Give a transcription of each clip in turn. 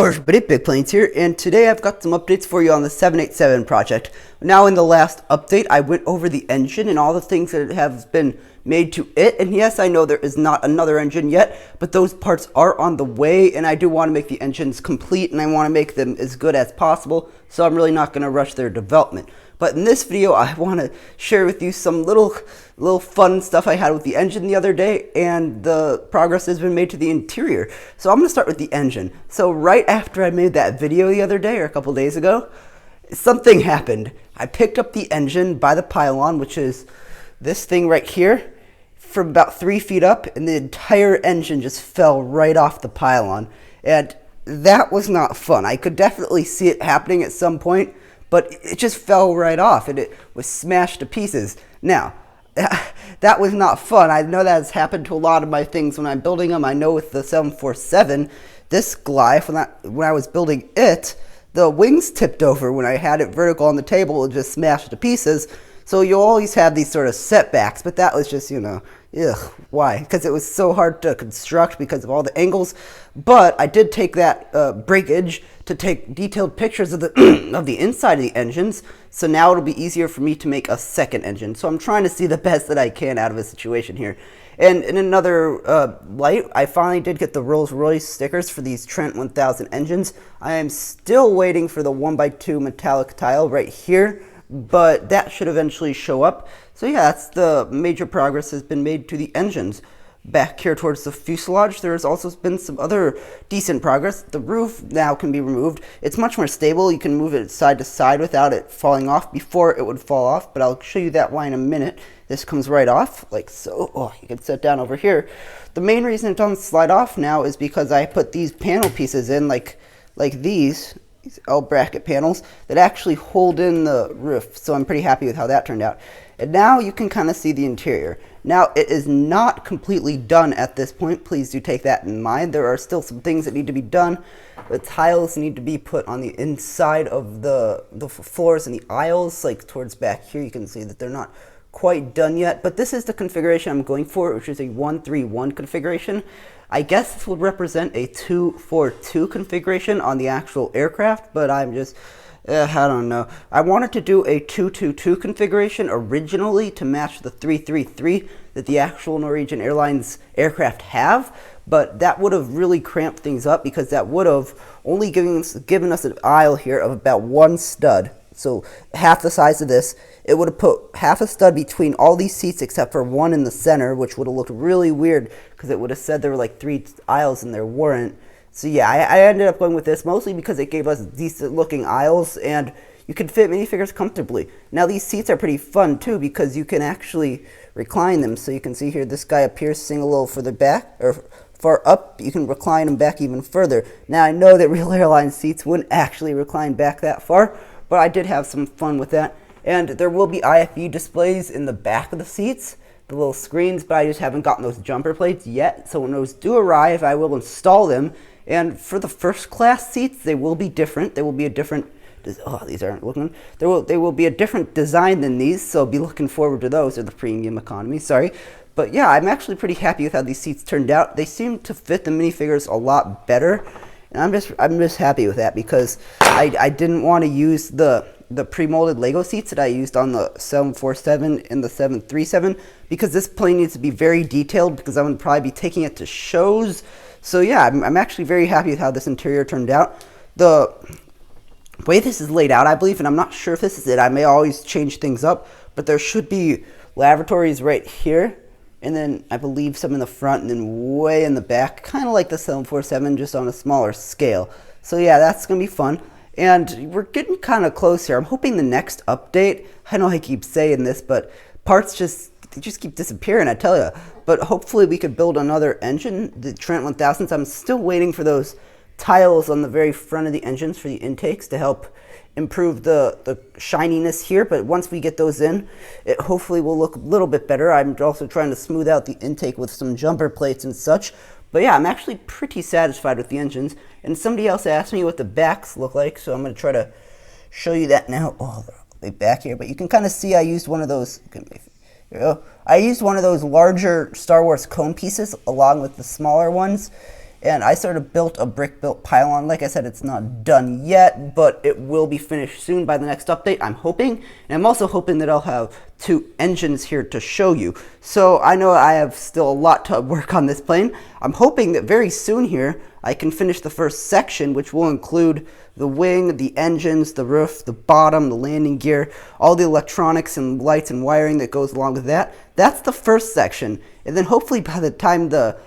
Hello everybody, Big Planes here, and today I've got some updates for you on the 787 project. Now in the last update, I went over the engine and all the things that have been made to it, and yes, I know there is not another engine yet, but those parts are on the way, and I do want to make the engines complete, and I want to make them as good as possible, so I'm really not going to rush their development. But in this video, I want to share with you some little fun stuff I had with the engine the other day, and the progress has been made to the interior. So I'm going to start with the engine. So right after I made that video the other day, or a couple days ago, something happened. I picked up the engine by the pylon, which is this thing right here, from about 3 feet up, and the entire engine just fell right off the pylon. And that was not fun. I could definitely see it happening at some point, but it just fell right off and it was smashed to pieces. Now, that was not fun. I know that has happened to a lot of my things when I'm building them. I know with the 747, this glide, when I was building it, the wings tipped over when I had it vertical on the table and just smashed to pieces. So you'll always have these sort of setbacks, but that was just, why? Because it was so hard to construct because of all the angles. But I did take that breakage to take detailed pictures of the of the inside of the engines. So now it'll be easier for me to make a second engine. So I'm trying to see the best that I can out of a situation here. And in another light, I finally did get the Rolls-Royce stickers for these Trent 1000 engines. I am still waiting for the 1x2 metallic tile right here, but that should eventually show up. So yeah, that's the major progress has been made to the engines. Back here towards the fuselage, there has also been some other decent progress. The roof now can be removed. It's much more stable. You can move it side to side without it falling off. Before it would fall off, but I'll show you that why in a minute. This comes right off, like so. Oh, you can sit down over here. The main reason it doesn't slide off now is because I put these panel pieces in, like these L bracket panels that actually hold in the roof. So I'm pretty happy with how that turned out. And now you can kind of see the interior. Now it is not completely done at this point. Please do take that in mind. There are still some things that need to be done. The tiles need to be put on the inside of the floors and the aisles, like towards back here. You can see that they're not quite done yet, but this is the configuration I'm going for, which is a 1-3-1 configuration. I guess this would represent a 2-4-2 configuration on the actual aircraft, but I'm just, I don't know. I wanted to do a 2-2-2 configuration originally to match the 3-3-3 that the actual Norwegian Airlines aircraft have, but that would have really cramped things up because that would have only given us an aisle here of about one stud. So half the size of this. It would have put half a stud between all these seats except for one in the center, which would have looked really weird because it would have said there were like 3 aisles and there weren't. So yeah, I ended up going with this mostly because it gave us decent looking aisles and you can fit minifigures comfortably. Now these seats are pretty fun too because you can actually recline them. So you can see here this guy appears sitting a little further back or far up. You can recline him back even further. Now I know that real airline seats wouldn't actually recline back that far, but I did have some fun with that. And there will be IFE displays in the back of the seats, the little screens, but I just haven't gotten those jumper plates yet. So when those do arrive, I will install them. And for the first class seats, they will be different. They will be a different, oh, these aren't looking. They will be a different design than these, so be looking forward to those, or the premium economy, sorry. But yeah, I'm actually pretty happy with how these seats turned out. They seem to fit the minifigures a lot better. And I'm just happy with that because I didn't want to use the pre-molded Lego seats that I used on the 747 and the 737 because this plane needs to be very detailed because I'm going to probably be taking it to shows. So yeah, I'm actually very happy with how this interior turned out. The way this is laid out, I believe, and I'm not sure if this is it, I may always change things up, but there should be lavatories right here. And then I believe some in the front and then way in the back, kind of like the 747, just on a smaller scale. So yeah, that's going to be fun. And we're getting kind of close here. I'm hoping the next update, I know I keep saying this, but parts just keep disappearing, I tell you. But hopefully we could build another engine, the Trent 1000s. I'm still waiting for those tiles on the very front of the engines for the intakes to help improve the shininess here, but once we get those in, it hopefully will look a little bit better. I'm also trying to smooth out the intake with some jumper plates and such. But yeah, I'm actually pretty satisfied with the engines. And somebody else asked me what the backs look like, so I'm going to try to show you that now. Oh, they're all the way back here, but you can kind of see I used one of those. Here we go. I used one of those larger Star Wars cone pieces along with the smaller ones. and I sort of built a brick-built pylon. Like I said, it's not done yet, but it will be finished soon by the next update, I'm hoping. And I'm also hoping that I'll have 2 engines here to show you. So I know I have still a lot to work on this plane. I'm hoping that very soon here I can finish the first section, which will include the wing, the engines, the roof, the bottom, the landing gear, all the electronics and lights and wiring that goes along with that. That's the first section. And then hopefully by the time that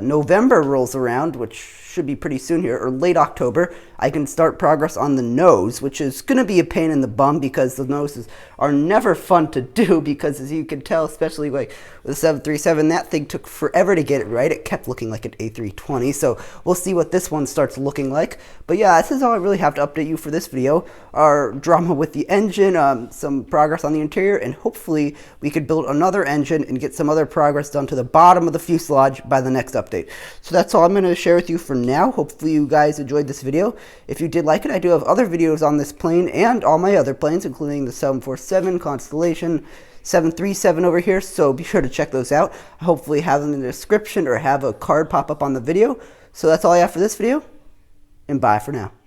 November rolls around, which should be pretty soon here, or late October, I can start progress on the nose, which is going to be a pain in the bum because the noses are never fun to do because, as you can tell, especially like with the 737, that thing took forever to get it right. It kept looking like an A320, so we'll see what this one starts looking like. But yeah, this is all I really have to update you for this video. Our drama with the engine, some progress on the interior, and hopefully we could build another engine and get some other progress done to the bottom of the fuselage by the next update. So that's all I'm going to share with you for now. Hopefully you guys enjoyed this video. If you did like it, I do have other videos on this plane and all my other planes, including the 747, Constellation, 737 over here, so be sure to check those out. I hopefully have them in the description or have a card pop up on the video. So that's all I have for this video, and bye for now.